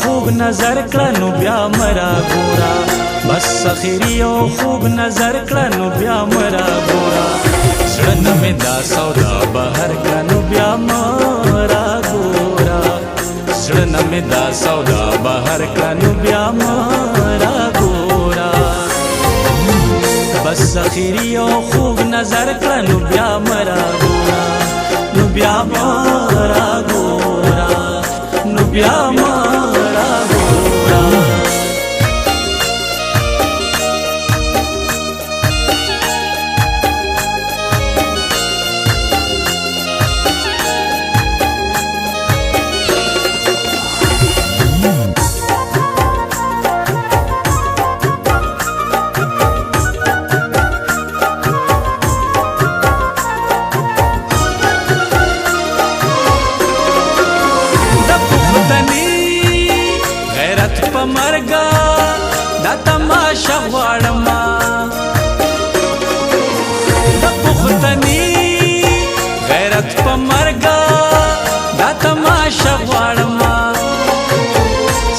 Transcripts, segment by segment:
خوب نظر کړنو بیا مرا ګورا بس اخیری او خوب نظر کړنو بیا مرا ګورا زړه مې دا سودا بهر کړنو بیا مرا ګورا زړه مې دا سودا بهر کړنو بیا مرا ګورا بس اخیری او خوب نظر کړنو بیا مرا ګورا نو بیا مرا ګورا نو بیا مرا ګورا مرګا دا تماشا غواړم د پختني غیرت په مرګا دا تماشا غواړم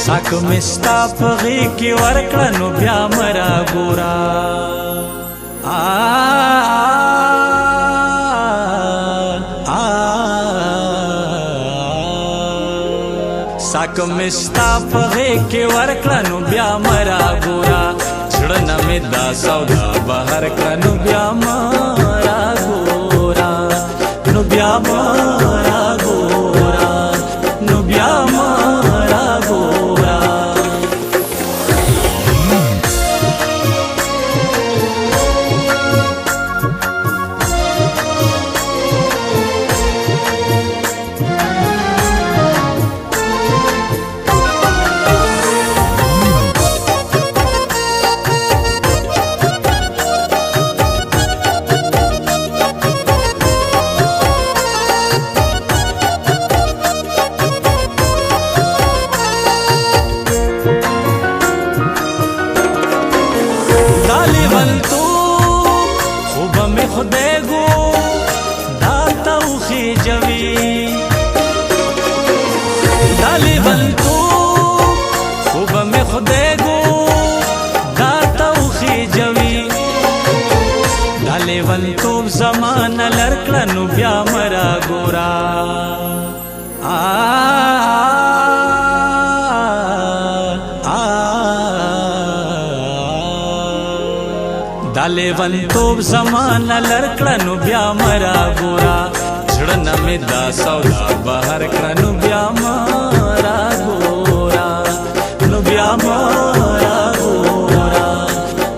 ساک مستا په غي کې ورکړه نو بیا مرا ګورا ساک مستا پغه کې ورکړه نو بیا مرا ګورا زړه مې دا سودا بهر کړه نو بیا مرا ګورا نو بیا مرا ګورا نو بیا مرا ګورا خدایگو دا توخی جوی دالی بلتو خوب میں خدایگو دا توخی جوی دالی بلتو زمان لرکلنو بیا مرا گورا دالے ونتوب زمان لرکړنو بیا مرا ګورا زړه مې دا سودا بهر کړنو بیا مرا ګورا نو بیا مرا ګورا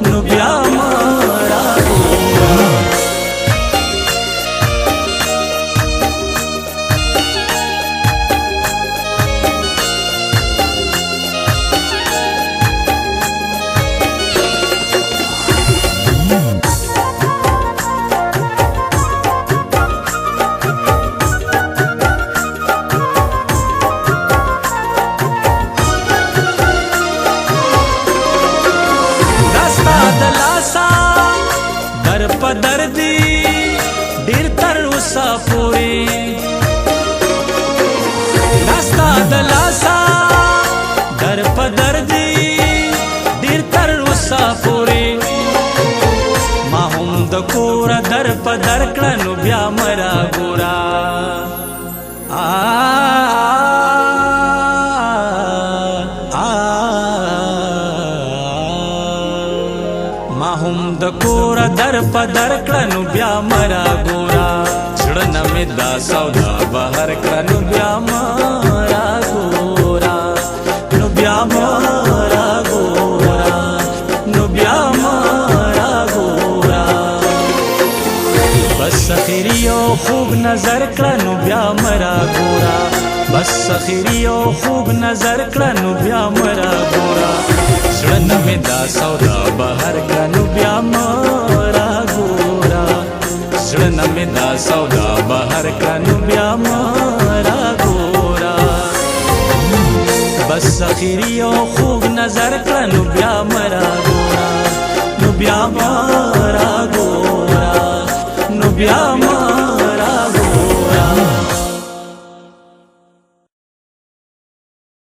نو بیا مرا ګورا دردی ډیر تر اوسه پورې داستا دلاسا در په دردی ډیر تر اوسه پورې ما هم د کور در په در کړنو بیا مرا ګورا ما هم د کور در په در کړنو بیا مرا ګورا زړه مې دا سودا بهر کړنو بیا مرا ګورا نو بیا مرا ګورا نو بیا مرا ګورا بس اخیری او خوب نظر کړنو بیا مرا ګورا بس اخیری او خوب نظر کړنو بیا مرا ګورا زړه مې دا سودا بهر کړنو بیا مرا ګورا زړه مې دا سودا بهر کړنو بیا مرا ګورا بس اخیری او خوب نظر کړنو بیا مرا ګورا نو بیا مرا ګورا نو بیا